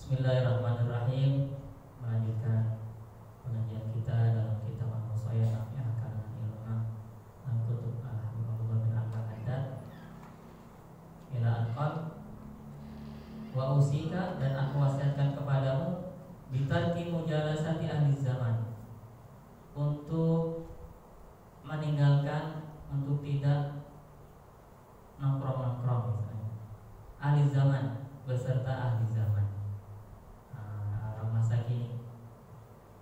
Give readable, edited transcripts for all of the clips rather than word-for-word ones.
Bismillahirrahmanirrahim. Melanjutkan pengajian kita dalam kitab Al-Wasaya Nafi'ah Karangan Ilmu Al-Kutub Al-Habibullah bin Al-Haddad ila al-qal wa usika, dan aku wasiatkan kepadamu bitarki mujalasati ahli zaman, untuk meninggalkan, untuk tidak nongkrong-nongkrong misalnya. Ahli zaman beserta ahli zaman, orang masa kini.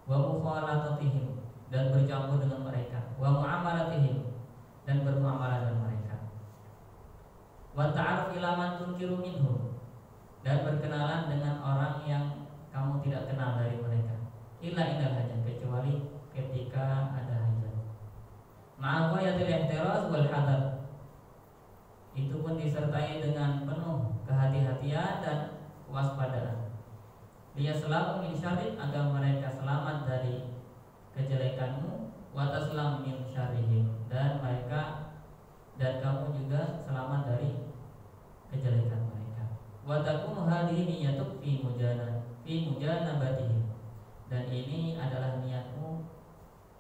Wa mukhalatatihim, dan bercampur dengan mereka. Wa muamalatihim, dan bermuamalah dengan mereka. Wa ta'aruf ila man tunkiru minhum, dan berkenalan dengan orang yang kamu tidak kenal dari mereka. Illa indal hajat, kecuali ketika ada hajat. Ma'aghayatil ihtiraz wal hadar, itu pun disertai dengan penuh kehati-hatian dan kewaspadaan. Dia selalu min syarrin, agar mereka selamat dari kejelekanmu, wa taslam min syarrihim, dan mereka dan kamu juga selamat dari kejelekan mereka. Wa takum hadhihi niyatuk fi mujanabatihim, dan ini adalah niatmu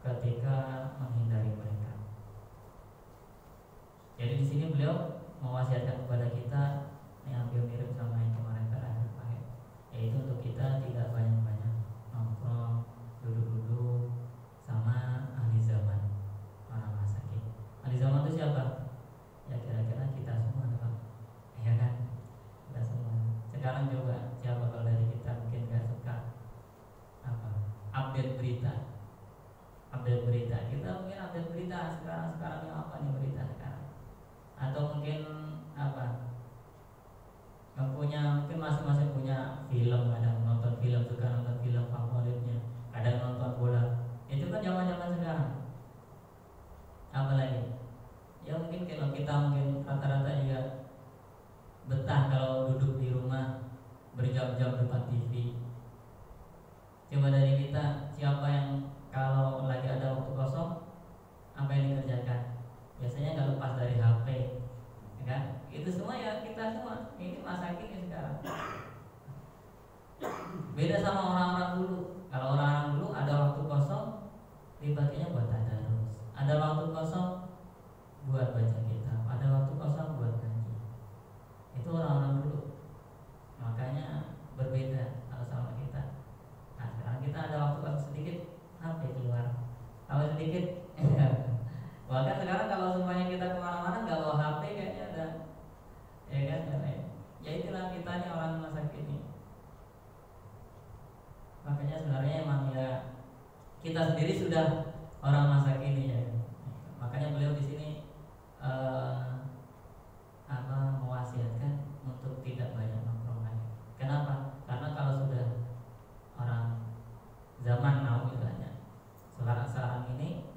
ketika menghindari mereka. Jadi di sini beliau mewasiatkan kepada kita, ini hampir mirip sama yang kemarin terakhir, yaitu untuk kita tidak banyak-banyak nongkrong, duduk-duduk sama ahli zaman, orang masa kini. Ahli zaman itu siapa? Ya kira-kira kita semua, Pak. Ya kan? Kita semua. Sekarang coba siapa kalau dari kita mungkin gak suka update berita. Update berita. Kita mungkin update berita sekarang yang apa nih berita sekarang? Atau mungkin mungkin masing-masing punya film, kadang nonton film, suka nonton film favoritnya, kadang nonton bola. Itu kan zaman-zaman sekarang. Apalagi ya mungkin kalau kita mungkin rata-rata juga betah kalau duduk di rumah berjam-jam depan TV. Coba dari kita, siapa yang kalau lagi ada waktu kosong, apa yang dikerjakan? Biasanya nggak lepas dari HP, ya kan? Itu semua ya kita semua. Ini masa kini sekarang. Beda sama orang-orang dulu. Kalau orang-orang dulu ada waktu kosong, dipakainya buat tadarus. Ada waktu kosong buat baca kitab. Ada waktu kosong buat ngaji. Itu orang-orang dulu. Makanya berbeda kalau sama kita. Nah, sekarang kita ada waktu kosong sedikit, HP keluar. Kalau sedikit, bahkan sekarang kalau semuanya kita kemana-mana nggak bawa HP kayaknya ada, ya kan? Ya itulah kita nih orang masa kini. Makanya sebenarnya emang ya kita sendiri sudah orang masa kini ya. Makanya beliau di sini mewasiatkan untuk tidak banyak nongkrong lagi. Kenapa? Karena kalau sudah orang zaman now misalnya, sekarang ini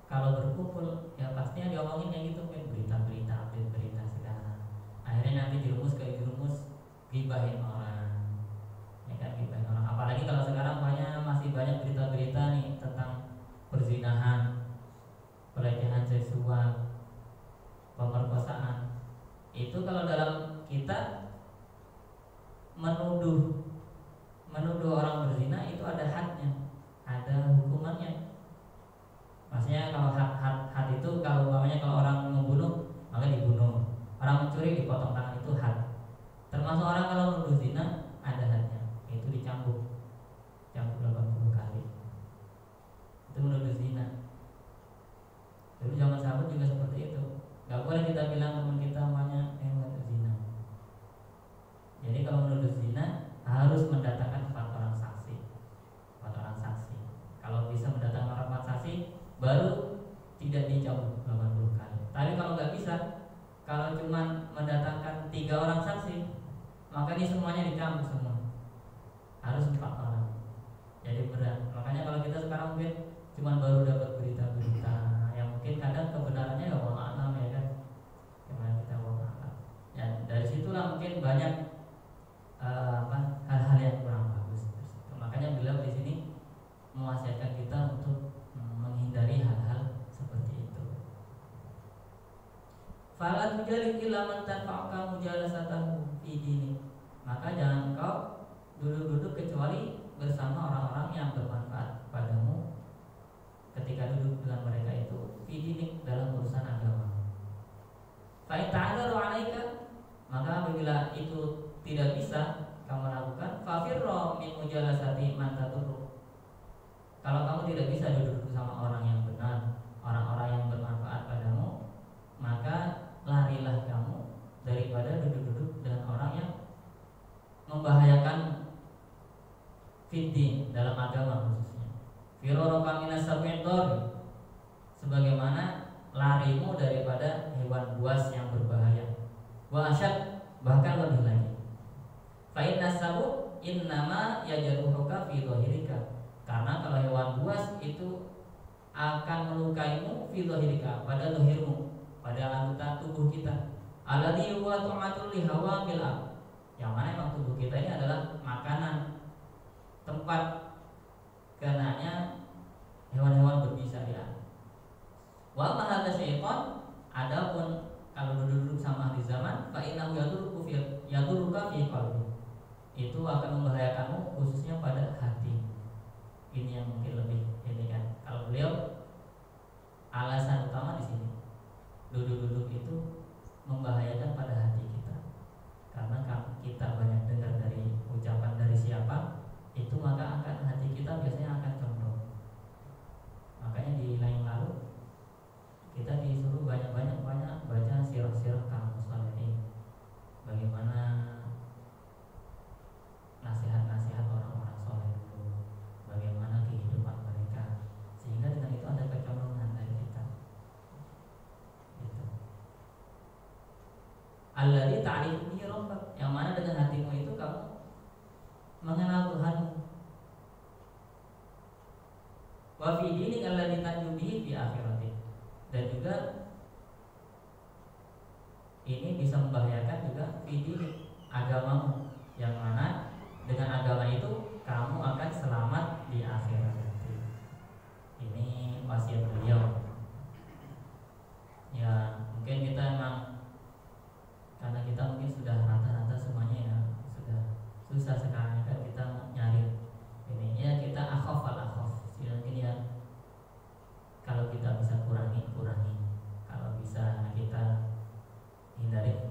kalau berkumpul ya pastinya diomongin kayak gitu, kan berita-berita, update berita sekarang. Akhirnya nanti jerumus gibahin orang, ya kan, gibahin orang. Apalagi kalau sekarang masih banyak berita-berita nih tentang perzinahan, pelecehan seksual, pemerkosaan. Itu kalau dalam kita menuduh orang berzina itu ada hadnya, ada hukumannya. Maksudnya kalau had itu kalau umpamanya kalau orang membunuh maka dibunuh, orang mencuri dipotong tangan, itu had. Termasuk orang kalau menuduh zina ada hadnya, itu dicambuk 80 kali. Itu menuduh zina. Dulu zaman sahabat juga seperti itu. Gak boleh kita bilang teman kita namanya menuduh zina. Jadi kalau menuduh zina harus mendatangkan 4 orang saksi. 4 orang saksi. Kalau bisa mendatangkan 4 saksi, baru tidak dicambuk 80 kali. Tapi kalau nggak bisa, kalau cuma mendatangkan 3 orang saksi, maka ini semuanya dicambuk semua. Harus 4 orang. Jadi berat. Makanya kalau kita sekarang mungkin cuma baru dapat berita-berita yang mungkin kadang kebenarannya nggak wallah alam, ya kan? Gimana kita wallah alam. Ya dari situlah mungkin banyak hal-hal yang kurang bagus. Makanya beliau di sini mewasiatkan kita untuk menghindari hal-hal seperti itu. Fala tujalid illa man tanfa'uka mujalasatahu fi dini. Maka jangan kau duduk-duduk bersama orang-orang yang bermanfaat padamu ketika duduk dengan mereka itu fidinik dalam urusan agama. Fa in ta'adzaru 'alaika, maka apabila itu tidak bisa kamu lakukan, fafirra min mujalasati man tadur. Kalau kamu tidak bisa duduk bersama orang yang benar, orang-orang yang bermanfaat padamu, maka larilah kamu daripada duduk-duduk dengan orang yang membahayakan fiddin dalam agama khususnya. Firaraka minas sab'idor, sebagaimana larimu daripada hewan buas yang berbahaya. Wa asyad, bahkan lebih lagi. Fa inna sabu innama yajruhuka fi dhahirika. Karena kalau hewan buas itu akan melukaimu fi dhahirika, pada zahirmu, pada anggota tubuh kita. Alladhi huwa tu'matul li hawamil ard. Yang mana memang tubuh kita ini adalah makanan, tempat kenanya hewan-hewan berbisa ya. Wa ma hadza syaitan, adapun kalau duduk sama ahli zaman, fa innahu yadurruka fi qalbi. Itu akan membahayakanmu khususnya pada hati. Ini yang mungkin lebih ini kan. Kalau beliau alasan utama di sini, duduk-duduk itu membahayakan pada hati kita. Karena kita banyak dengar dari ucapan dari siapa, itu maka akan hati kita biasanya akan condong. Makanya di lain lalu kita disuruh banyak baca sirah-sirah kaum muslimin. Bagaimana nasihat-nasihat orang-orang soleh dulu, bagaimana kehidupan mereka, sehingga dengan itu ada kecondongan dari kita. Gitu. Alladzi ta'rifu bihi rabbak, yang mana dengan hatimu itu kamu mengenal Tuhanmu. Wa fi dinik alladzi tanju bihi fi akhiratik, dan juga ini bisa membahayakan juga fi dinik, agamamu, yang mana dengan agama itu kamu akan selamat di akhirat nanti. Ini wasiat beliau. Ya mungkin kita emang karena kita mungkin sudah rata-rata semuanya ya sudah susah sekarang kan kita nyari ini ya, kita akhaf mungkin ya, kalau kita bisa kurangi, kalau bisa kita hindari.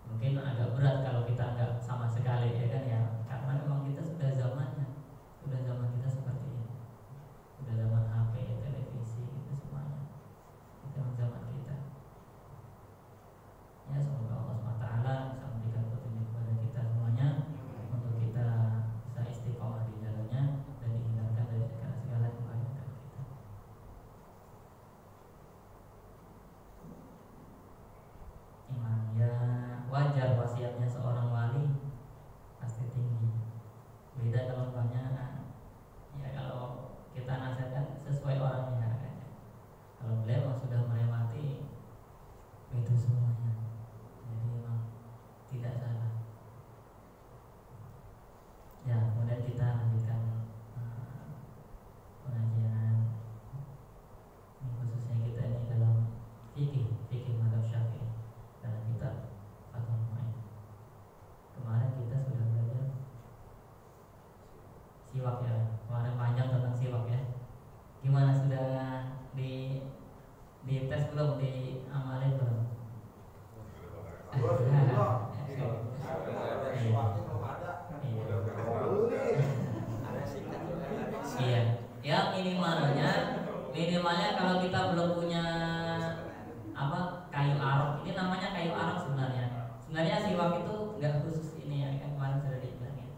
Mungkin agak berat kalau kita nggak sama sekali ya kan ya, karena memang kita sudah zamannya, sudah zaman kita seperti ini, sudah zaman HP, televisi, itu semuanya, itu memang zaman kita. Ya semoga Allah SWT bisa memberikan petunjuk kepada kita semuanya untuk kita bisa istiqomah di jalannya dan dihindarkan dari segala kebaikan kita. Imam ya, wajar wasiatnya seorang wali pasti tinggi. Beda kalau banyak ya, kalau kita nasihatkan sesuai orangnya kan. Kalau beliau sudah melewati itu semuanya, jadi memang tidak salah. Ya, kemudian kita lanjutkan pengajian ini, khususnya kita ini dalam fikih mazhab Syafi'i dalam kitab Fathul Mu'in. Kemarin kita sudah belajar siwak ya, kemarin panjang tentang siwak ya. Gimana, sudah di tes belum, di amalin belum? Iya, ya minimalnya kalau kita belum punya kayu arok, ini namanya kayu arok sebenarnya. Sebenarnya siwak itu nggak khusus ini ya, kan kemarin sudah dibilangin.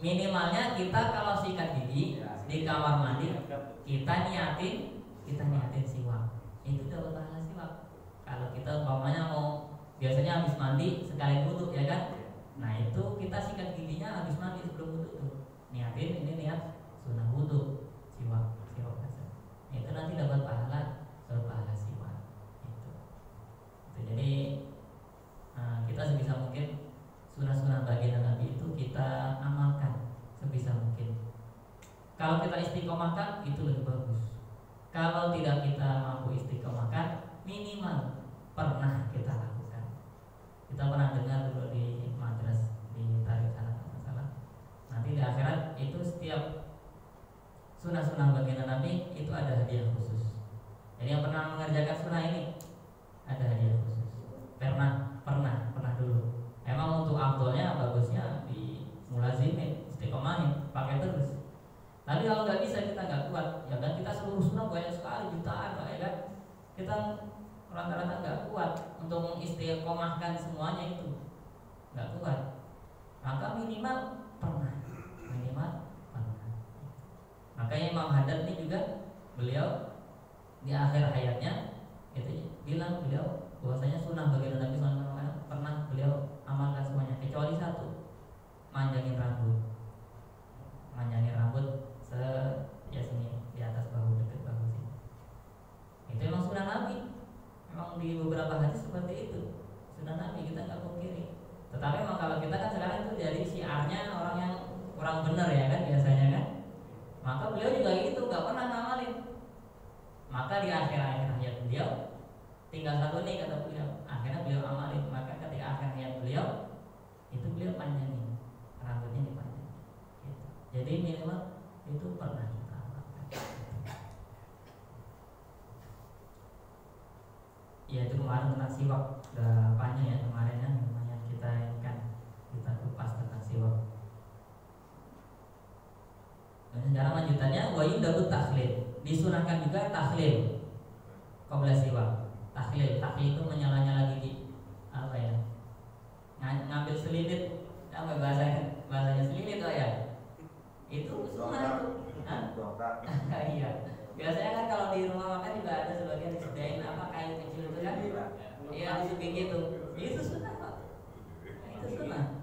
Minimalnya kita kalau sikat gigi di kamar mandi, kita niatin siwak, itu dapat pahala siwak. Kalau kita umpamanya mau, biasanya habis mandi sekali wudu ya kan, nah itu kita sikat giginya habis mandi sebelum wudu tuh, niatin ini niat sunnah wudu, siwak aja. Itu nanti dapat pahala siwak itu. Jadi kita sebisa mungkin sunnah-sunnah baginda Nabi itu kita amalkan sebisa mungkin. Kalau kita istiqomahkan itu lebih bagus. Kalau tidak kita mampu istiqomahkan, minimal pernah kita lakukan. Kita pernah dengar kita seluruh sunnah banyak sekali, jutaan Pak, ya kan? Kita rata-rata nggak kuat untuk mengistiqomahkan semuanya itu, nggak kuat. Maka minimal pernah. Makanya Imam Haddad ini juga beliau di akhir hayatnya itu bilang beliau bahwasanya sunnah baginda Nabi SAW pernah beliau amalkan semuanya kecuali satu, manjangin rambut ya sini di atas bahu, dekat bahu sini. Itu memang sunnah Nabi. Memang di beberapa hadis seperti itu sunnah Nabi, kita nggak pungkiri. Tetapi memang kalau kita kan sekarang itu jadi syiarnya orang yang kurang benar ya kan biasanya kan. Maka beliau juga gitu, nggak pernah ngamalin. Maka di akhir hayat beliau tinggal satu nih kata beliau, akhirnya beliau amalin. Maka ketika akhir hayat beliau itu beliau panjangin rambutnya, dipanjangin gitu. Jadi minimal itu pernah kita amalkan. Ya itu kemarin tentang siwak, udah panjang ya kemarin ya, lumayan kita ini kan kita kupas tentang siwak. Dan sekarang lanjutannya wa yudabut takhlil, disunahkan juga takhlil qabla siwak. Takhlil itu menyala-nyala gigi, apa ya, ngambil selilit, apa bahasanya selilit oh ya, itu sunnah itu. Iya, biasanya kan kalau di rumah makan juga ada sebagian disediain apa kayu kecil itu kan, iya tusuk gigi itu sunnah Pak, itu sunnah.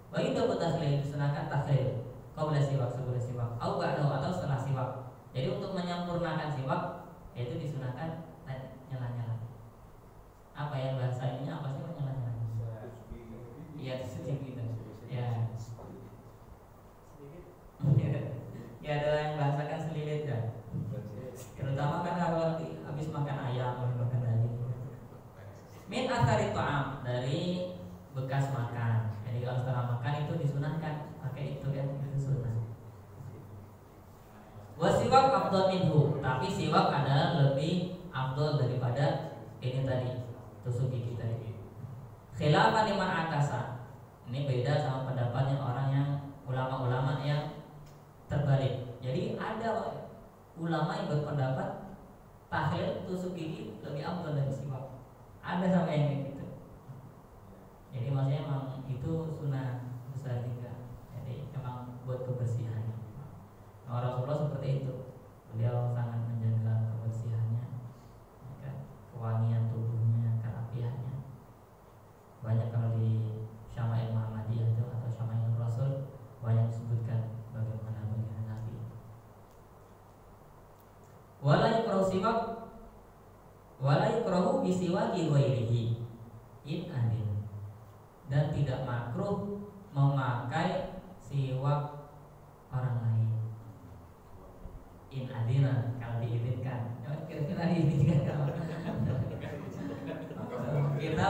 Wa yudabut takhlil, disunahkan takhlil qabla siwak, sebelum siwak, atau setelah siwak. Jadi untuk menyempurnakan siwak yaitu disunahkan nyala-nyala. Apa ya bahasa ininya apa sih nyala-nyala? Iya sedikit gitu. Ya. Ya ada yang bahasakan selilit ya. Terutama kan kalau habis makan ayam atau makan daging. Min athari ta'am, dari bekas makan. Jadi kalau setelah makan itu disunahkan pakai itu kan, itu sunnah. Wasiwak afdal minhu, tapi siwak adalah lebih afdal daripada ini tadi, tusuk gigi tadi. Khilafan liman akasa. Ini beda sama pendapatnya orang yang ulama-ulama yang terbalik. Jadi ada ulama yang berpendapat tahlil tusuk gigi lebih afdal dari siwak. Ada sama yang kayak gitu. Jadi maksudnya memang itu sunnah besar juga. Jadi memang buat kebersihan. Nah, Rasulullah seperti itu. Beliau sangat menjaga kebersihannya, ya, kewangian tubuhnya, kerapiannya. Banyak kalau di Syama'il Muhammadiyah itu atau Syama'il Rasul banyak disebutkan bagaimana baginda Nabi. Wala yukrahu siwak, wala yukrahu bisiwaki ghairihi in adin. Dan tidak makruh memakai siwak orang lain in adina, kalau diizinkan. Kira-kira diizinkan kalau kita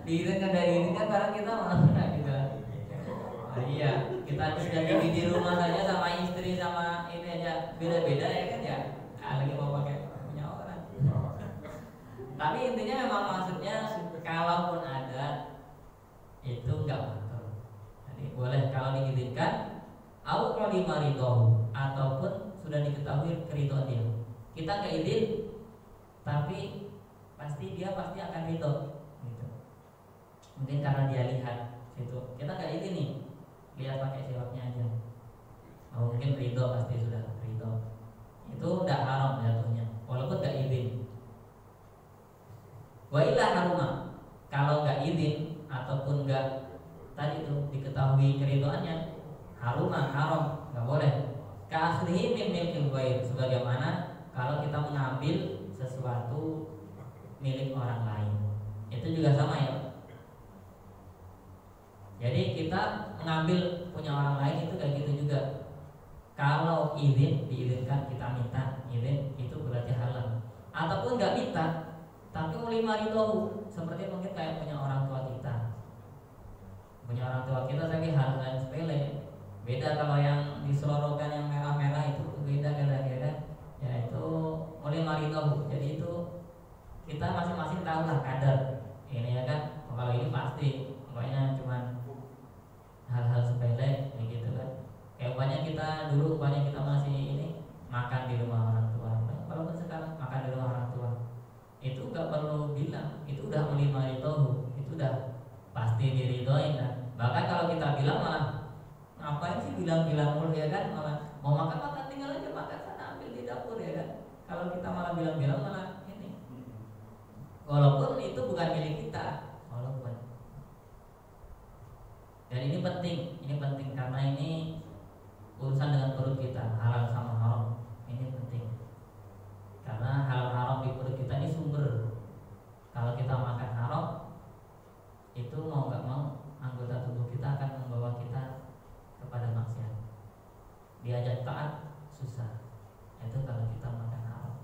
diizinkan dari ini kan barang kita malah kita. Iya, kita sudah jadi di rumah saja sama istri sama ini aja beda-beda ya kan ya. Lagi mau pakai punya orang. Tapi intinya memang maksudnya kalaupun ada itu enggak makruh. Jadi boleh kalau diizinkan, au qalima ridahu, ataupun sudah diketahui keridhaan dia. Kita nggak izin, tapi dia pasti akan ridho. Gitu. Mungkin karena dia lihat situ, kita nggak izin nih, lihat pakai siwaknya aja. Oh, mungkin ridho, pasti sudah ridho. Itu udah haram jatuhnya, walaupun nggak izin. Wa illa haruma, kalau nggak izin ataupun nggak tadi itu diketahui keridhoannya, haram, nggak boleh. Ka'akhrihi min milkil ghair, sebagaimana kalau kita mengambil sesuatu milik orang lain. Itu juga sama ya. Jadi kita mengambil punya orang lain itu kayak gitu juga. Kalau izin, diizinkan, kita minta izin, itu berarti halal. Ataupun nggak minta, tapi ulima ridho, seperti mungkin kayak punya orang tua kita. Punya orang tua kita tapi hal lain sepele. Beda kalau yang diselorokan yang merah-merah itu beda kadang-kadang. Ya itu oleh marito. Jadi itu kita masing-masing tahu lah kadar ini ya kan. Kalau ini pasti pokoknya cuman hal-hal sepele kayak gitu kan. Kayak banyak kita dulu banyak kita masih ini makan di rumah diridoin kan. Bahkan kalau kita bilang malah ngapain sih bilang-bilang mulu ya kan, malah mau makan tinggal aja makan sana ambil di dapur ya kan. Kalau kita malah bilang-bilang malah ini, walaupun itu bukan milik kita, walaupun. Dan ini penting karena ini urusan dengan perut kita, halal sama haram. Ini penting. Karena halal haram di perut kita ini sumber. Kalau kita makan haram, itu mau nggak mau anggota tubuh kita akan membawa kita kepada maksiat. Diajak taat susah. Itu kalau kita makan haram.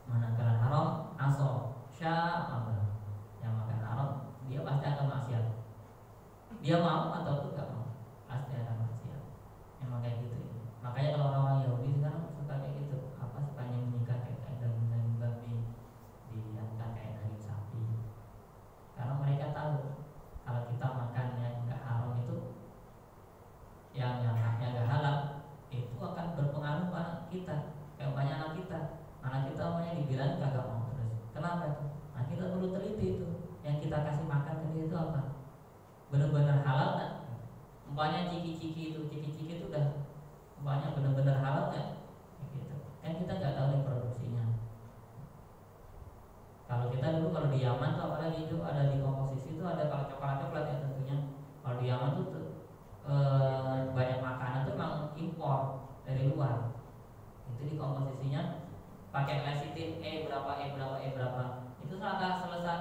Manakala haram aso sya'aba. Yang makan haram dia pasti akan maksiat. Dia mau ataupun nggak mau pasti akan maksiat. Memang kayak gitu. Makanya kalau orang-orang Yahudi sekarang suka kayak gitu. Apa suka menyembelihkan kayak daging babi, diangkat kayak daging sapi. Karena mereka tahu kalau kita makan yang nggak haram itu, yang haknya nggak halal, itu akan berpengaruh pada kita. Kayak banyak anak kita maunya dibilang kagak mau terus. Kenapa? Nah kita perlu teliti itu. Yang kita kasih makan ke dia itu apa? Benar-benar halal nggak? Umpamanya ciki-ciki itu udah umpamanya benar-benar halal nggak? Gitu. Kan kita nggak tahu nih produksinya. Kalau kita dulu kalau di Yaman tuh apalagi itu ada di komposisi itu ada kalau coklat ya tentunya. Kalau di Yaman tuh banyak makanan tuh memang impor dari luar. Itu di komposisinya pakai lecitin berapa. Itu saat selesai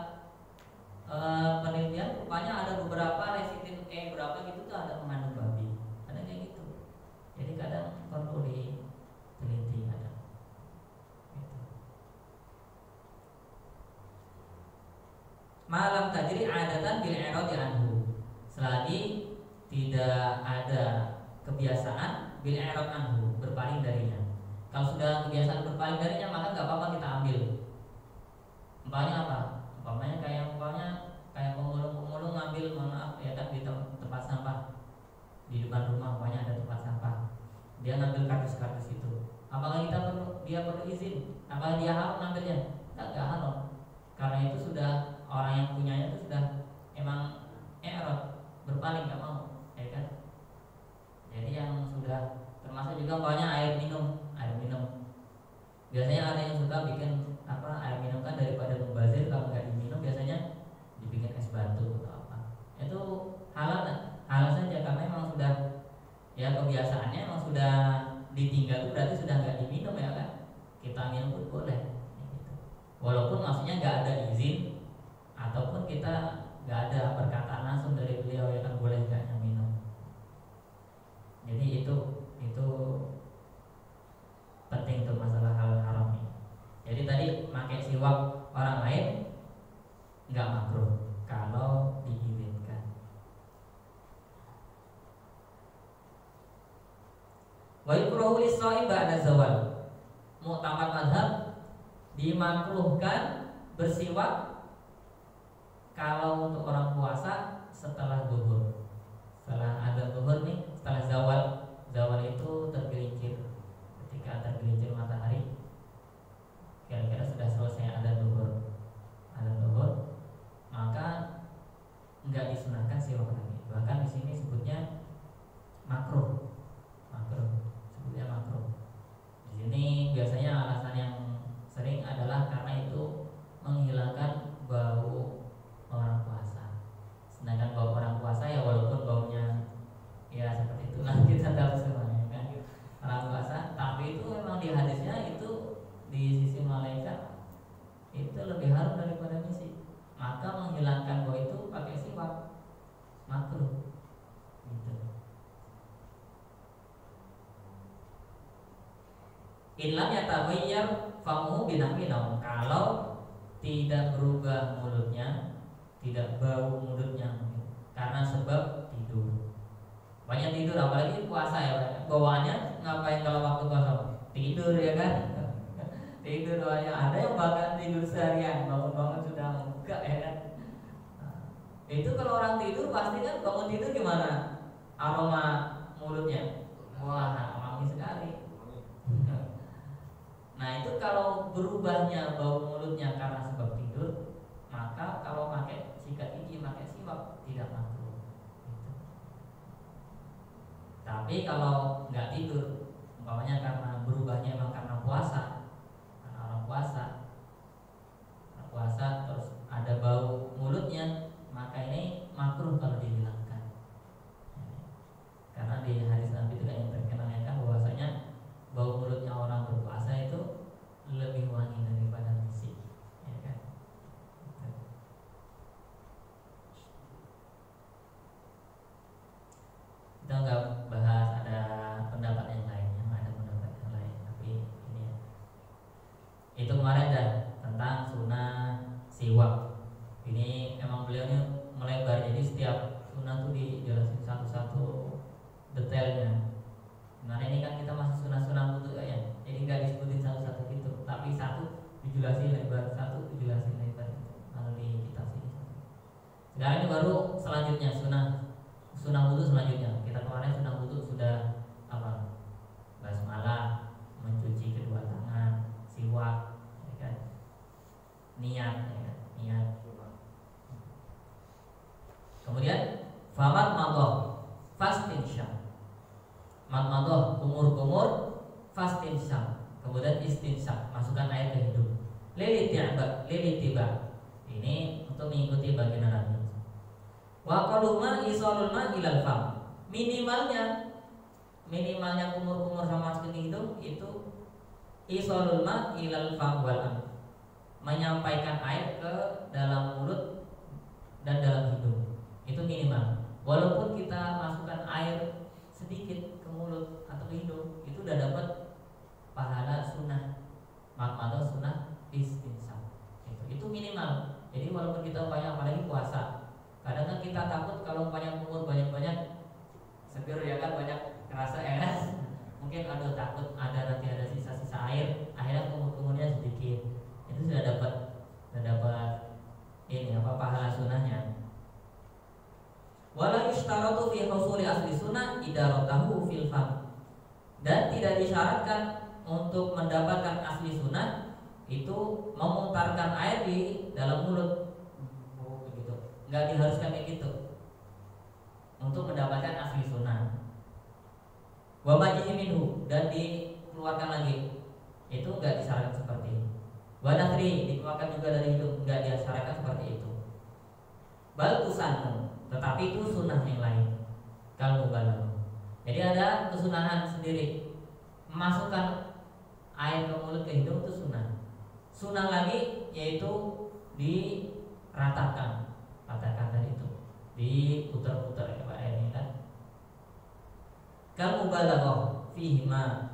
penelitian rupanya ada beberapa lecitin berapa gitu tuh ada mengandung babi. Ada kayak gitu. Jadi kadang perlu diteliti ada. Gitu. Malam tajri adatan bil iradi anhu. Selagi tidak ada kebiasaan bil irad anhu, berpaling darinya. Kalau sudah kebiasaan berpaling darinya maka nggak apa-apa kita ambil. Umpamanya apa? Umpamanya kayak pemulung ngambil, maaf ya kan, di tempat sampah di depan rumah, umpamanya ada tempat sampah. Dia ngambil kardus itu. Apakah dia perlu izin? Apakah dia harus ngambilnya? Nggak harus. Karena itu sudah orang yang punyanya itu sudah emang irad, berpaling nggak mau, ya kan? Jadi yang sudah termasuk juga umpamanya air minum. Biasanya ada yang suka bikin air minum kan daripada membazir, kalau nggak diminum biasanya dibikin es batu atau apa. Itu halal saja karena memang sudah ya kebiasaannya memang sudah ditinggal, berarti sudah nggak diminum ya kan. Kita minum pun boleh. Gitu. Walaupun maksudnya nggak ada izin ataupun kita nggak ada perkataan langsung dari beliau ya kan boleh nggaknya minum. Jadi itu penting untuk masalah halal haram ini. Jadi tadi pakai siwak orang lain nggak makruh kalau diizinkan. Wa yukrahu lis-shaim ba'da zawal. Mu'tamad mazhab dimakruhkan bersiwak kalau untuk orang puasa setelah zuhur. Setelah ada zuhur nih, setelah zawal itu tergelincir. Ketika tergelincir matahari, kira-kira sudah selesai ada zuhur, maka enggak disunahkan siwak lagi. Bahkan di sini sebutnya makruh. Sebutnya makruh. Di sini biasanya alasan yang sering adalah karena itu menghilangkan bau orang puasa. Sedangkan bau orang puasa ya walaupun baunya ya seperti itulah kita tahu semuanya kan, orang puasa, tapi itu memang di hadisnya itu di sisi malaikat itu lebih harum daripada misi. Maka menghilangkan bau itu pakai siwak makruh. Gitu. Inlam yatabayyar famuhu binahwi naum. Kalau tidak berubah mulutnya, tidak bau mulutnya karena sebab tidur. Banyak tidur, apalagi puasa ya. Bawaannya ngapain kalau waktu puasa? Tidur ya kan? Tidur doanya. Ada yang bahkan tidur seharian, bangun-bangun sudah enggak ya kan? Itu kalau orang tidur pasti kan bangun tidur gimana? Aroma mulutnya, wah wangi sekali. Nah itu kalau berubahnya bau mulutnya karena sebab tidur, maka kalau pakai sikat gigi, pakai siwak Tapi kalau nggak tidur, umpamanya karena berubahnya emang karena puasa, karena orang puasa terus ada bau mulutnya, maka ini makruh kalau dihilangkan. Karena di hadis Nabi itu yang terkenalkan bahwasanya bau mulutnya orang berpuasa itu lebih wangi daripada misik, ya kan? Kita nggak bahas ada pendapat yang lainnya, ada pendapat yang lain, tapi ini ya. Itu kemarin dah tentang sunnah siwak. Ini emang beliau ini melebar, jadi setiap sunnah tuh dijelasin satu-satu detailnya. Nah ini kan kita masih sunnah-sunnah wudu ya, jadi nggak disebutin satu-satu gitu, tapi satu dijelasin lebar, satu dijelasin lebar gitu. Kalau di kitab sini. Sekarang ini baru selanjutnya sunnah wudu selanjutnya. Kita kemarin sunnah wudu sudah apa? Basmalah, mencuci kedua tangan, siwak, ya kan? Niat, ya kan? Niat. Kemudian famat madoh, fastinsyaq. Matmadoh, kumur-kumur, fastinsyaq. Kemudian istinsyaq, masukkan air ke hidung. Lilitiba. Ini untuk mengikuti baginda Nabi. Wa qaluma isolul ma ilal fam. Minimalnya kumur-kumur sama masuk ke hidung itu isolul ma ilal fam wal am. Menyampaikan air ke dalam mulut dan dalam hidung. Itu minimal. Walaupun kita masukkan air sedikit ke mulut atau ke hidung, itu udah dapat pahala sunnah matmadoh, sunnah istinsyaq. Itu minimal. Jadi walaupun kita banyak, apalagi puasa, kadang kan kita takut kalau banyak kumur banyak seger ya kan, banyak kerasa ya kan. Mungkin takut nanti ada sisa-sisa air, akhirnya kumur-kumurnya sedikit. Itu sudah dapat ini pahala sunnahnya. Wala yushtaratu fi husuli asli sunnah idaratahu fil fam. Dan tidak disyaratkan untuk mendapatkan asli sunnah itu memutarkan air di dalam mulut. Begitu. Enggak diharuskan kayak gitu. Untuk mendapatkan asli sunnah. Wa majihi minhu, dan dikeluarkan lagi. Itu enggak disyaratkan seperti itu. Wa nathri, dikeluarkan juga dari hidung, enggak disyaratkan seperti itu. Bal tusannu, tetapi itu sunnah yang lain. Kalau mubalagh. Jadi ada kesunahan sendiri. Memasukkan air ke mulut ke hidung itu sunnah. Sunnah lagi yaitu diratakan tadi itu, diputar-putar ya Pak ini kan. Kalau mubalagh fihi ma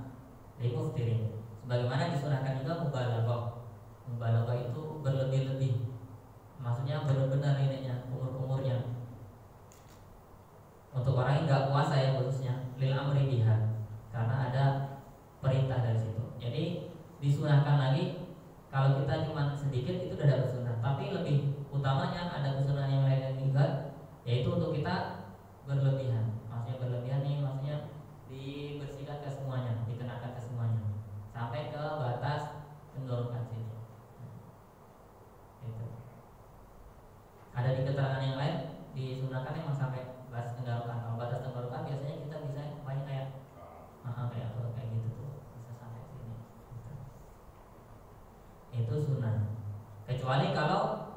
limuftirin. Sebagaimana disunahkan juga mubalagh. Mubalagh itu berlebih-lebih. Maksudnya benar-benar ininya, umurnya. Untuk orang yang nggak puasa ya khususnya lil amri biha, karena ada perintah dari situ. Jadi disunahkan lagi. Kalau kita cuma sedikit itu udah ada sunnah, tapi lebih utamanya ada kesunahan yang lain juga, yaitu untuk kita berlebihan. Maksudnya berlebihan nih, maksudnya dibersihkan ke semuanya, dikenakan ke semuanya, sampai ke batas tenggorokan sini. Itu. Ada di keterangan yang lain disunahkan memang sampai batas tenggorokan. Kalau batas tenggorokan biasanya kita bisa banyak kayak gitu tuh, bisa sampai sini. Itu sunnah. Kecuali kalau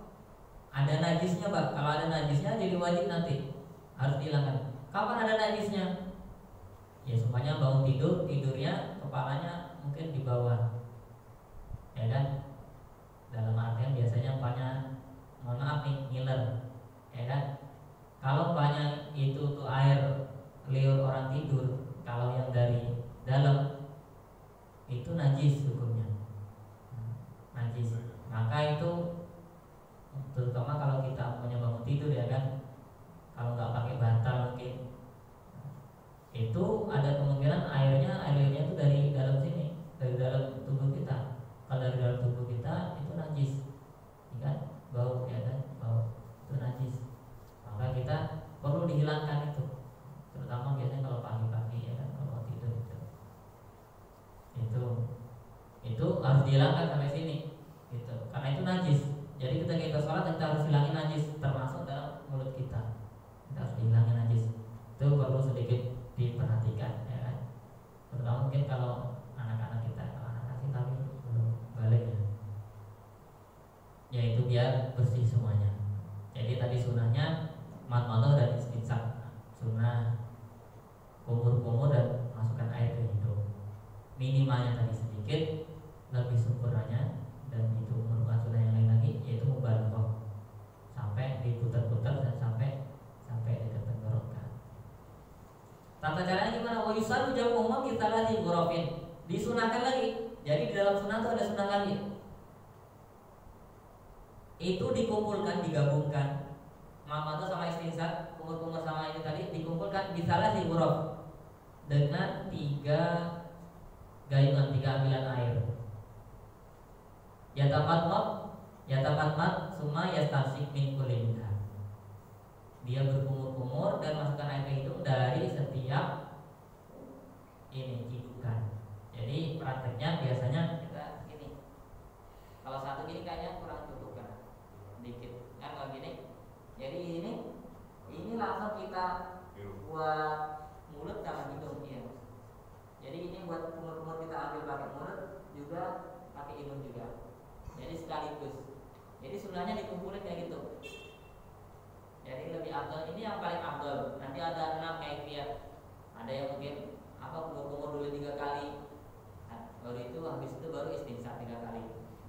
ada najisnya, Pak. Kalau ada najisnya jadi wajib nanti harus dihilangkan. Kapan ada najisnya? Ya semuanya bangun tidurnya kepalanya mungkin di bawah, ya kan? Dalam artian biasanya mohon maaf nih, ngiler, ya kan? Kalau banyak itu tuh air liur orang tidur, kalau yang dari dalam itu najis hukumnya, najis. Maka itu terutama kalau kita punya bangun tidur ya kan, kalau nggak pakai bantal mungkin itu ada kemungkinan air liurnya itu dari dalam sini, dari dalam tubuh kita. Kalau dari dalam tubuh kita itu najis, ya kan? Bau ya kan, bau itu najis. Maka kita perlu dihilangkan itu, terutama biasanya kalau pagi-pagi ya kan, kalau tidur itu harus dihilangkan sampai sini gitu, karena itu najis. Jadi ketika kita sholat kita harus hilangin najis, termasuk dalam mulut kita harus dihilangin najis. Itu perlu sedikit diperhatikan. Tata caranya gimana? Wa yusallu jam'uhuma bi thalathi ghurafin. Disunahkan lagi. Jadi di dalam sunnah itu ada sunnah lagi. Itu dikumpulkan, digabungkan. Mamatu sama istinsat, kumur-kumur sama ini tadi dikumpulkan bi thalathi ghuraf dengan 3 gayungan, 3 ambilan air. Yatafatmat summa yastansik min kulli minha. Dia berkumur-kumur dan masukkan air ke hidung dari setiap ini cidukan. Jadi prakteknya biasanya kita gini. Kalau satu gini kayaknya kurang cukup kan, dikit kan kalau gini. Jadi ini langsung kita buat mulut sama hidung ya. Jadi ini buat kumur-kumur kita ambil pakai mulut juga pakai hidung juga. Jadi sekaligus. Jadi sunnahnya dikumpulin kayak gitu. Jadi lebih afdal. Ini yang paling afdal. Nanti ada 6 kaifiyah. Ada yang mungkin kumur dulu 3 kali. Baru itu habis itu baru istinsar 3 kali.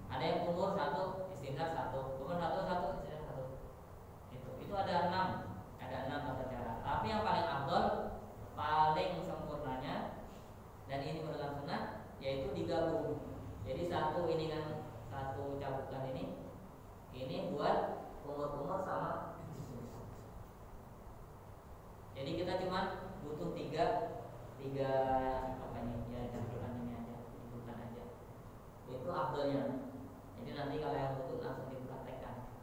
Ada yang kumur 1, istinsar 1, kumur 1, istinsar 1. Itu ada 6. Ada 6 tata cara. Tapi yang paling afdal, paling sempurnanya dan ini menurut sunnah yaitu digabung. Jadi satu ini kan satu cabukan ini buat kumur-kumur sama. Jadi kita cuma butuh tiga apa ini ya, campuran ini aja, bukan aja. Itu afdalnya. Jadi nanti kalau yang butuh langsung dipraktekkan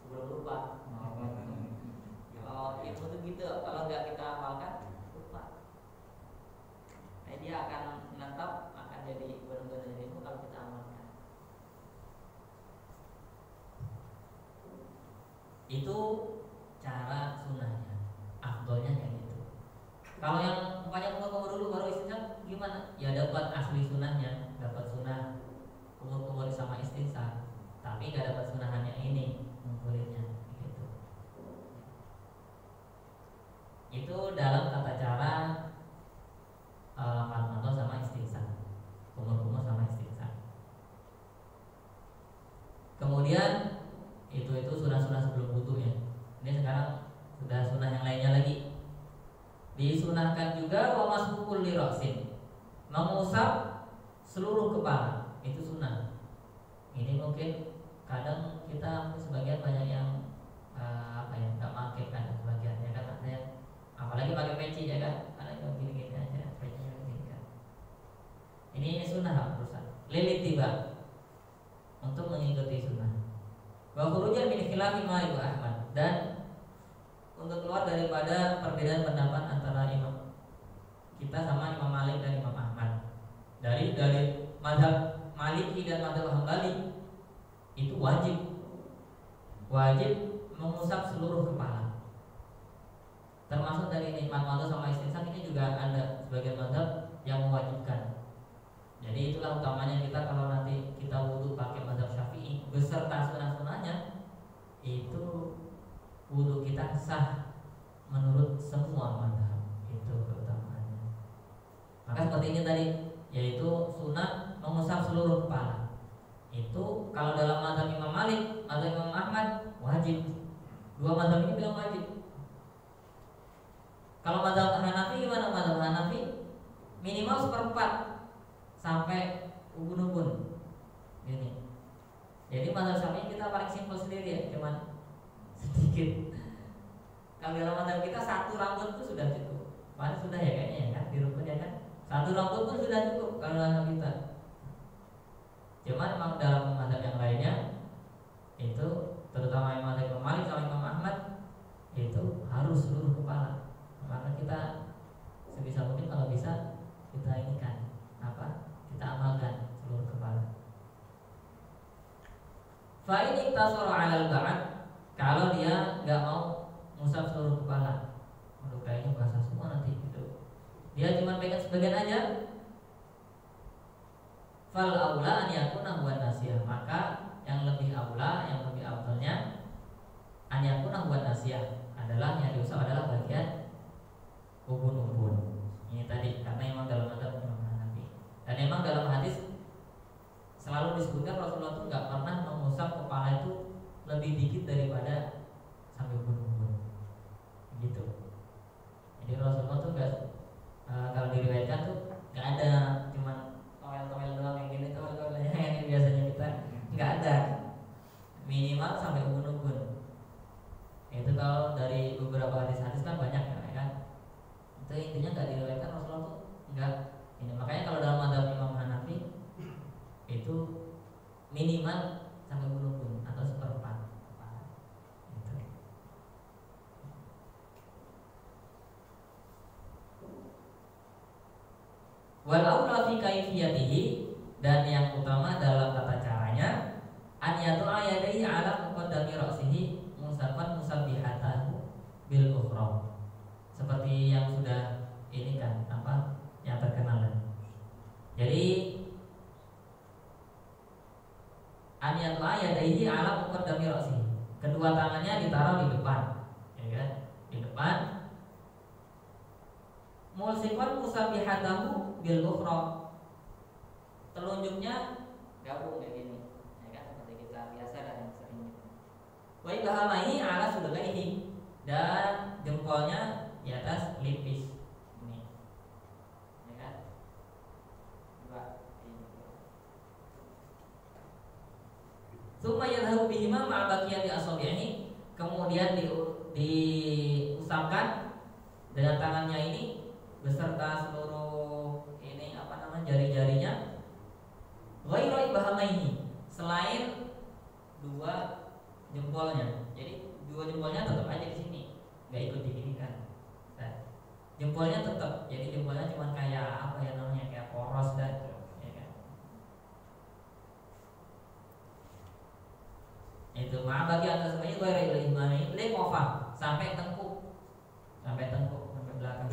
sebelum lupa. Kalau itu tuh gitu, kalau nggak kita amalkan lupa. Nah, dia akan menetap, akan jadi benar-benar jadi ilmu kalau kita amalkan. Itu cara sunnahnya, afdolnya kayak gitu. Kalau yang banyak kumur-kumur dulu baru istinsar gimana? Ya dapat asli sunnahnya, dapat sunnah kumur-kumur sama istinsar, tapi nggak dapat sunnahannya ini ngumpulinnya gitu. Itu dalam tata cara madmadah sama istinsar, kumur-kumur sama istinsar. Kemudian itu sunnah-sunnah sebelum wudu ya. Ini sekarang sudah sunnah yang lainnya lagi. Disunahkan juga wa masbukul li ra'sin, mengusap seluruh kepala, itu sunnah. Ini mungkin kadang kita sebagian banyak yang nggak pakai kan sebagiannya kan, ada yang apalagi pakai peci ya kan, ada yang gini-gini aja pecinya gini kan. Ini sunnah urusan lilit tiba untuk mengikuti sunnah. Wa khurujan min khilafi Malik wa Ahmad, dan untuk keluar daripada perbedaan pendapat antara imam kita sama Imam Malik dan Imam Ahmad. Dari mazhab Maliki dan mazhab Hambali itu wajib mengusap seluruh kepala. Termasuk dari nikmat mata sama istinsar ini juga ada sebagian mazhab yang mewajibkan. Jadi itulah utamanya kita kalau nanti kita wudu pakai mazhab Syafi'i beserta sunnah-sunnahnya, itu wudu kita sah menurut semua mazhab. Itu keutamaannya. Maka seperti ini tadi, yaitu sunnah mengusap seluruh kepala. Itu kalau dalam mazhab Imam Malik, mazhab Imam Ahmad wajib. Dua mazhab ini bilang wajib. Kalau mazhab Hanafi gimana? Mazhab Hanafi minimal 1/4 sampai ubun-ubun ini. Jadi mazhab Syafi'i kita paling simpel sendiri ya, cuman sedikit. Kalau dalam mazhab kita 1 rambut itu sudah cukup. Paling sudah ya kayaknya ya kan, di rukun ya kan. 1 rambut pun sudah cukup kalau dalam kita. Cuman memang dalam mazhab yang lainnya itu, terutama yang mazhab Imam Malik sama Imam Ahmad, itu harus seluruh kepala. Maka kita sebisa mungkin kalau bisa kita ini kan kita amalkan seluruh kepala. Fa in iktasara 'alal ba'd, kalau dia nggak mau ngusap seluruh kepala, kayaknya basah semua nanti gitu, dia cuma pegang sebagian aja, fal aula an yakuna huwa nasiyah, maka yang lebih aula, yang lebih afdalnya an yakuna huwa nasiyah, adalah yang diusap adalah bagian ubun-ubun. Ini tadi karena memang dalam mazhab Imam Hanafi. Dan memang dalam hadis selalu disebutkan Rasulullah itu nggak pernah mengusap kepala itu lebih dikit daripada sampai ubun-ubun, gitu. Jadi Rasulullah itu kalau dari beberapa hadis-hadis kan banyak ya kan. Itu intinya nggak diriwayatkan Rasulullah tuh nggak ini. Makanya kalau dalam mazhab Imam Hanafi itu minimal sampai gunung atau seperempat kepala. Gitu. Wal aula fi kaifiyatihi, dan yang utama dalam tata caranya an yatu'a yadayhi ala muqaddami ra'sihi musafan musabbihatahu bil ukhra. Seperti yang sudah ini kan apa yang terkenal. Jadi an yatu'a yadayhi ala muqaddami ra'sihi, kedua tangannya ditaruh di depan, ya kan? Di depan. Mulsikon musabbihatahu bil ukhra, telunjuknya gabung kayak gini, ya kan, seperti kita biasa dan yang sering gitu. Wa ibhamaihi ala sudghaihi, dan jempolnya di atas pelipis ini, ya kan. Coba ini. Tsumma yadhhabu bihima ma'a baqiyati asabi'ihi, kemudian diusapkan dengan tangannya ini beserta seluruh ini apa namanya jari-jarinya. Ghairu ibhamaihi, selain dua jempolnya. Jadi dua jempolnya tetap aja di sini, nggak ikut diginikan. Nah, jempolnya tetap, jadi jempolnya cuma kayak apa ya namanya, kayak poros dan ya kan. Itu bagi atas semuanya ghairu ibhamaihi lemofah, sampai tengkuk, sampai belakang.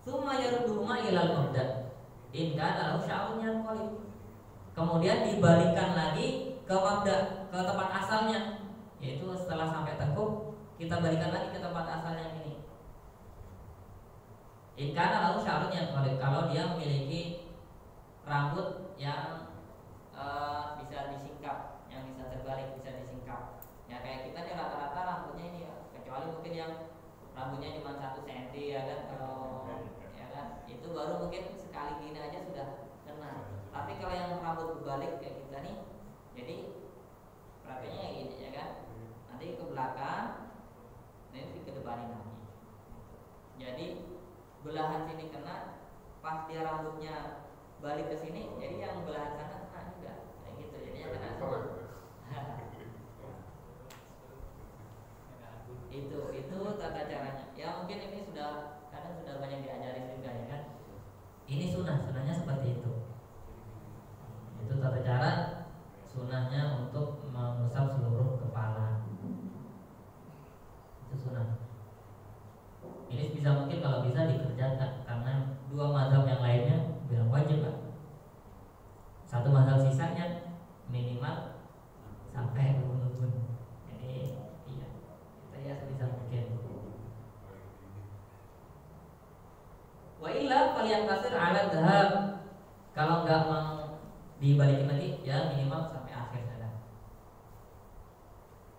Tsumma yarudduhuma ilal mabda' in kana lahu sya'run yanqalib, kemudian dibalikkan lagi ke mabda', ke tempat asalnya, yaitu setelah sampai tengkuk kita balikan lagi ke tempat asalnya ini. In kana lahu sya'run yanqalib, kalau dia memiliki rambut yang bisa disingkap, yang bisa terbalik, bisa disingkap. Ya kayak kita nih rata-rata rambutnya ini ya, kecuali mungkin yang rambutnya cuma 1 cm ya kan, kalau ya kan itu baru mungkin sekali gini aja sudah kena. Tapi kalau yang rambut berbalik kayak kita nih, jadi prakteknya gini ya kan, nanti ke belakang, nanti ke depanin lagi. Jadi belahan sini kena, pas dia rambutnya balik ke sini, jadi yang belahan sana kena juga, kayak gitu. Jadi yang kena semua. itu tata caranya. Ya mungkin ini sudah kadang sudah banyak diajari juga ya kan. Ini sunahnya seperti itu. Itu tata cara sunahnya untuk mengusap seluruh kepala. Itu sunah. Ini bisa mungkin kalau bisa dikerjakan, karena dua mazhab yang lainnya bilang wajib kan. Satu mazhab sisanya minimal sampai ubun-ubun. Jadi iya, kita ya sebisa mungkin. Wa illa falyaqtasir 'ala dhahab, kalau enggak mau dibalikin lagi ya minimal sampai akhir saja.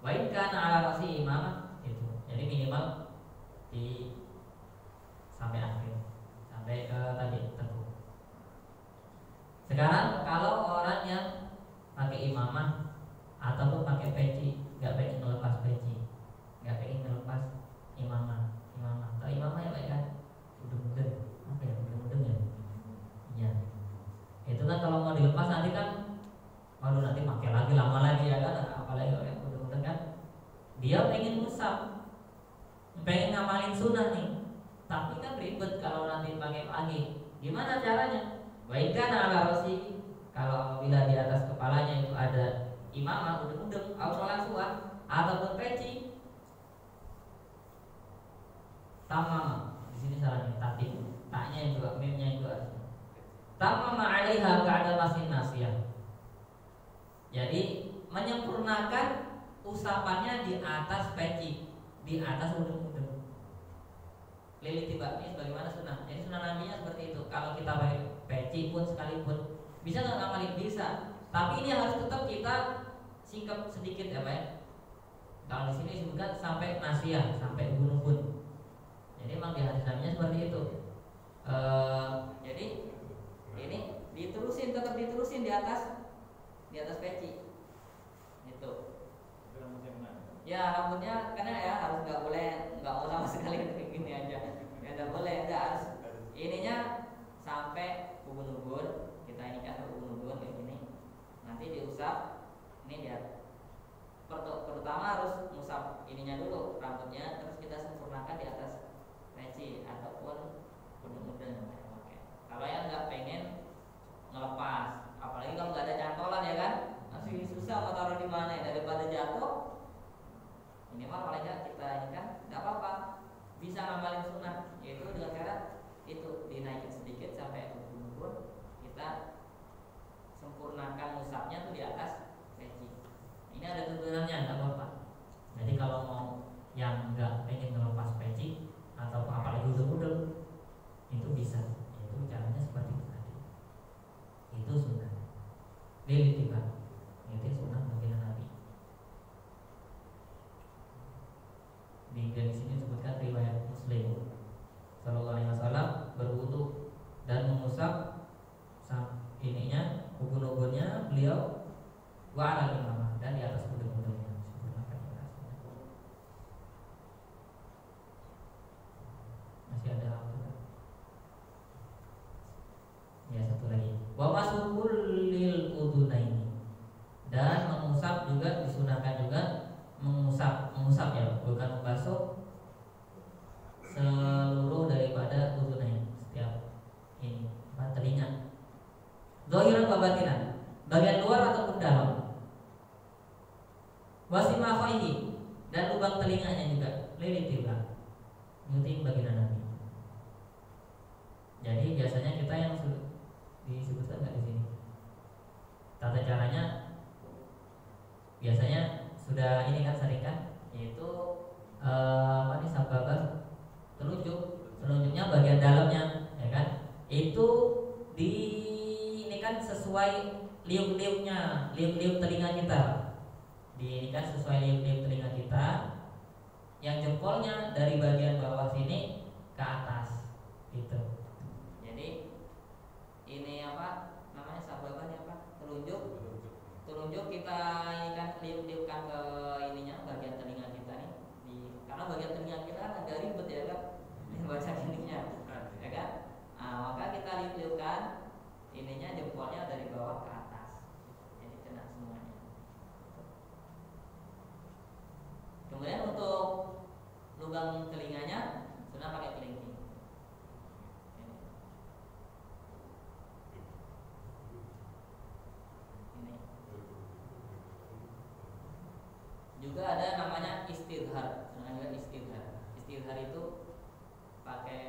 Wa in kana 'ala ra'si imamah, itu. Jadi minimal di sampai akhir, sampai ke tadi tengkuk. Sekarang kalau orang yang pakai imamah ataupun pakai peci, nggak pengen melepas peci, nggak pengen melepas imamah atau imamah ya Pak ya, mudeng apa ya, mudeng ya, iya. Itu kan kalau mau dilepas nanti kan, waduh nanti pakai lagi lama lagi ya kan, apalagi kalau yang mudeng kan, dia pengen musab, pengen ngamalin sunnah nih, tapi kan ribet kalau nanti pakai lagi. Gimana caranya? Baikkan ala rosi, kalau bila di atas kepalanya itu ada imamah, udeng-udeng, auralasuan ataupun peci, tamam. Di sini salahnya tatik, taknya juga, mimnya juga. Tamam alaiha ba'da masin nasiyah. Jadi menyempurnakan usapannya di atas peci, di atas udeng-udeng. Lilit tibaknya sebagaimana sunnah. Jadi sunnah nabinya seperti itu. Kalau kita pakai peci pun sekalipun, bisa nggak ngamalin? Bisa. Tapi ini harus tetap kita singkap sedikit ya Pak ya. Kalau di sini disebutkan sampai nasiyah, sampai ubun-ubun. Jadi memang di hadis nabinya seperti itu. Jadi ini diterusin, tetap diterusin di atas peci. Itu. Ya rambutnya karena ya harus nggak boleh nggak mau sama sekali kayak gini aja. Ya nggak boleh, nggak harus ininya sampai ubun-ubun. Kita ini kan ubun-ubun kayak gini. Nanti diusap. Ini dia. Pertama harus musap ininya dulu rambutnya, terus kita sempurnakan di atas peci ataupun udeng-udeng. Kalau yang nggak pengen ngelepas, apalagi kalau nggak ada cantolan ya kan, masih susah mau taruh di mana ya, daripada jatuh. Minimal paling nggak kita ini kan nggak apa-apa, bisa ngamalin sunnah, yaitu dengan cara itu dinaikin sedikit sampai ubun-ubun, kita sempurnakan musabnya tuh di atas peci. Ini ada tuntunannya, nggak apa-apa. Jadi kalau mau yang nggak pengen ngelepas peci atau apalagi udeng-udeng, itu bisa. Itu caranya seperti itu tadi. Itu sunnah. Lilit tiba. Itu sunnah baginda Nabi. Di sini disebutkan riwayat Muslim. Sallallahu alaihi wasallam berwudu dan mengusap ininya ubun-ubunnya beliau wa ala imamah dan di atas udeng-udengnya. Masih ada apa? Ya satu lagi. Wa masukul lil udunaini. Dan mengusap juga disunahkan juga mengusap ya, bukan membasuh seluruh daripada udunain, setiap ini telinga. Zahiran wa batinan, bagian luar ataupun dalam. Wasimafaihi dan lubang telinganya juga lilitilah. Itu baginda Nabi. Jadi biasanya kita yang disebutkan nggak di sini. Tata caranya biasanya sudah ini kan sering kan, yaitu apa nih sababah telunjuknya bagian dalamnya, ya kan? Itu di ini kan sesuai liuk-liuknya, liuk-liuk telinga kita. Ini kan sesuai liuk-liuk telinga kita. Yang jempolnya dari bagian bawah sini ke atas, gitu. Jadi ini apa namanya sababahnya apa? Telunjuk kita ini kan liuk-liukkan ke ininya bagian telinga kita nih. Karena bagian telinga kita kan agak ribet ya kan, baca ininya, ya kan? Nah, maka kita liuk-liukkan ininya jempolnya dari bawah ke atas, jadi kena semuanya. Kemudian untuk lubang telinganya sudah pakai kelingking. Ini juga ada namanya istidhar. Namanya istidhar. Istidhar itu pakai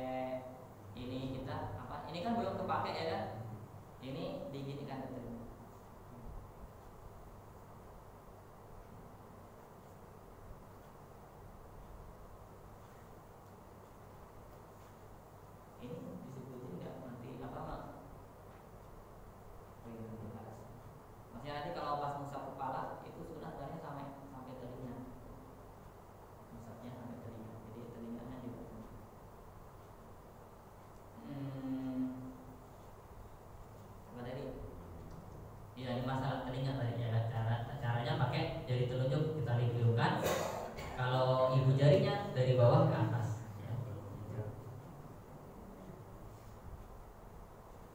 ini kita apa? Ini kan belum kepake ya kan? Ini diginikan ke telinga. Ini disebutin nggak nanti apa mak? Oh iya nanti bahas. Maksudnya nanti kalau pas musab kepala itu sudah sampai telinga. Musabnya sampai telinga. Jadi telinganya juga. Apa tadi? Iya ini masalah telinga tadi ya. Caranya pakai jari telunjuk kita liuk-liukkan. Kalau ibu jarinya dari bawah ke atas.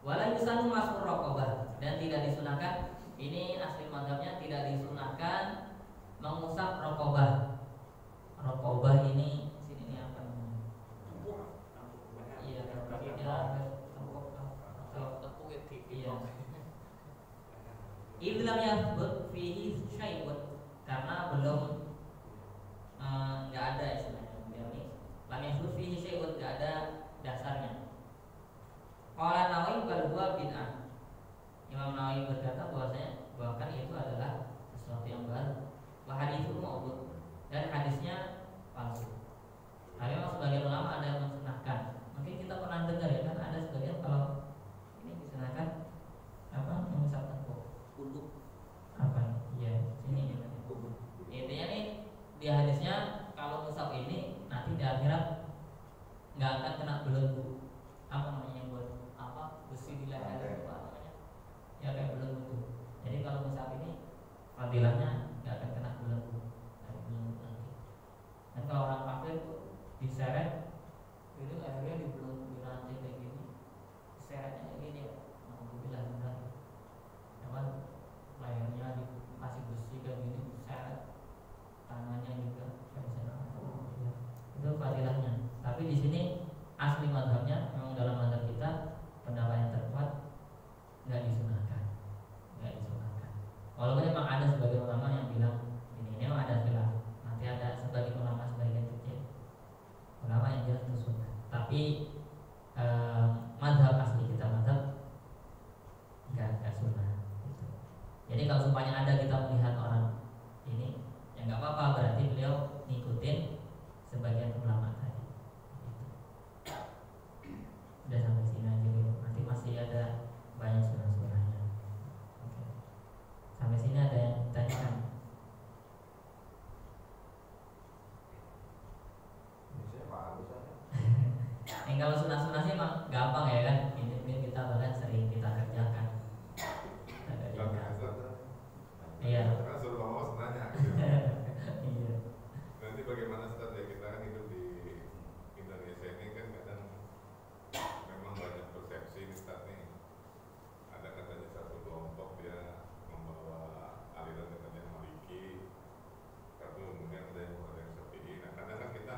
Wala yusanu masur raqabah, dan tidak disunahkan, ini asli mazhabnya tidak disunahkan mengusap raqabah. Raqabah ini sini ini apa namanya? Iya, tepuk itu. Iya. Idlam yathbut fihi syai'un, karena belum enggak ada istilahnya beliau ini. Lam yathbut fihi syai'un, enggak ada dasarnya. Qala Nawawi bal huwa bid'ah. Imam Nawawi berkata bahkan itu adalah sesuatu yang baru. Wa haditsul mawdu', dan hadisnya palsu. Nah, memang sebagian ulama ada yang mensunahkan. Mungkin kita pernah dengar ya kan, ada sebagian kalau ini disunahkan apa mengusap tengkuk. Untuk apa? Iya, sini ya. Intinya nih di hadisnya kalau musab ini nanti di akhirat nggak akan kena belenggu. Apa namanya yang buat apa besi di leher itu apa namanya? Ya kayak belenggu. Jadi kalau musab ini fadilahnya nggak akan kena belenggu. tapi mazhab asli kita mazhab nggak sunnah gitu. Jadi kalau supaya ada kita melihat orang ini ya nggak apa-apa, berarti beliau ngikutin sebagian ulama tadi gitu. Udah sampai sini aja dulu, nanti masih ada banyak sunnah-sunnahnya. Oke. Sampai sini ada yang ditanyakan? Kalau sunnah-sunnah sih emang gampang ya kan, ini kita bahkan sering kita kerjakan. Iya. Karena suruh bawa nanya. Gitu. Iya. Nanti bagaimana Ustaz ya, kita kan hidup di Indonesia ini kan kadang memang banyak persepsi nih Ustaz nih. Ada katanya satu kelompok dia membawa aliran katanya Maliki, satu kemudian ada yang Syafi'i. Nah kadang kan kita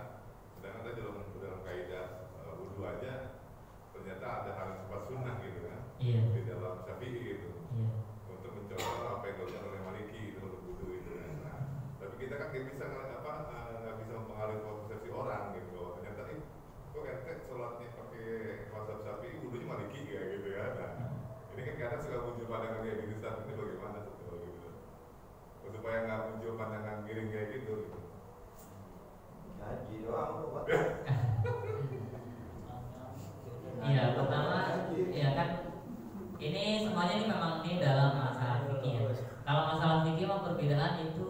sedang ada dalam kaidah wudu aja ternyata ada hal yang sifat sunnah gitu kan. Iya. Di dalam Syafi'i gitu. Iya. Untuk mencoba apa yang dilakukan oleh Maliki itu untuk wudu itu kan. Nah, tapi kita kan nggak bisa nggak bisa mempengaruhi persepsi orang gitu. Ternyata kok ente sholatnya pakai mazhab Syafi'i, wudunya Maliki kayak gitu ya. Nah, ini kan kadang suka muncul pandangan kayak gitu. Saat ini bagaimana tuh gitu? Supaya nggak muncul pandangan miring kayak gitu. Ngaji doang buat. Iya, pertama ya kan ini semuanya ini memang ini dalam masalah fikih ya. Kalau masalah fikih memang perbedaan itu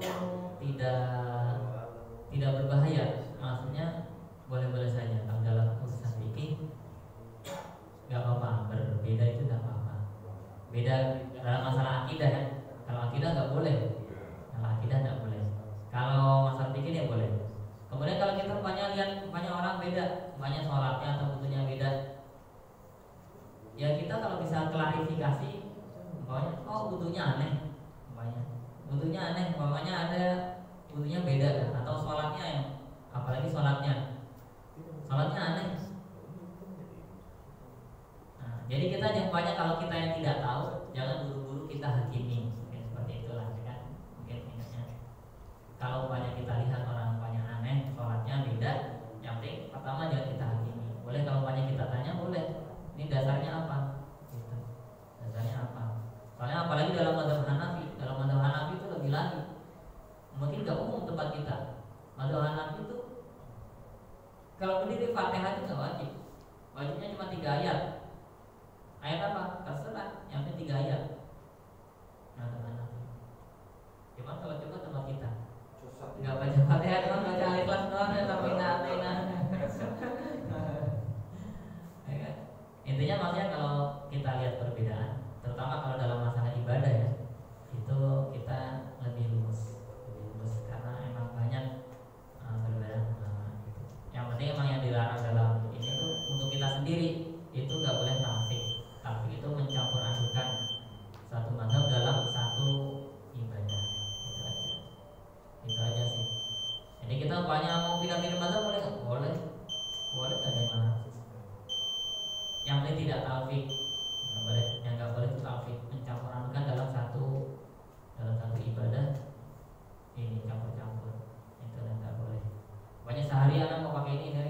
tidak berbahaya. Maksudnya boleh-boleh saja kalau dalam urusan fikih nggak apa-apa, berbeda itu nggak apa-apa. Beda dalam masalah akidah ya. Kalau akidah nggak boleh. Kalau akidah nggak boleh. Kalau masalah fikih ya boleh. Kemudian kalau kita lihat banyak orang beda, banyak sholatnya atau butuhnya beda, ya kita kalau bisa klarifikasi, umpamanya oh butuhnya aneh, umpamanya ada butuhnya beda kan? Atau sholatnya yang apalagi sholatnya aneh. Nah, jadi kita yang banyak kalau kita yang tidak tahu, jangan buru-buru kita hakimi, seperti itulah kan? Mungkin ingatnya. Kalau banyak kita lihat orang banyak aneh, sholatnya beda, yang penting pertama jangan kita hakimi. Boleh kalau banyak kita tanya boleh. Ini dasarnya apa? Gitu. Dasarnya apa? Soalnya apalagi dalam mazhab Hanafi itu lebih lagi. Mungkin nggak umum tempat kita. Mazhab Hanafi itu kalau berdiri Fatihah itu nggak wajib. Wajibnya cuma 3 ayat. Ayat apa? Terserah. Yang penting 3 ayat. Mazhab Hanafi. Cuman kalau coba tempat kita nggak baca Fatihah, cuma baca Al-Ikhlas doang ya, tapi nanti. Intinya maksudnya kalau kita lihat perbedaan, terutama kalau dalam masalah ibadah ya, itu kita lebih luas karena emang banyak perbedaan ulama gitu. Yang penting emang yang dilarang dalam ini tuh untuk kita sendiri itu nggak boleh tafsir. Tafsir itu mencampur adukan satu mazhab dalam satu ibadah. Itu aja sih. Jadi kita banyak mau pindah-pindah mazhab boleh nggak? Boleh bagaimana? Yang penting tidak talfik, nggak boleh itu talfik, mencampur adukan dalam satu ibadah ini campur-campur itu nggak boleh. Banyak sehari anak mau pakai ini,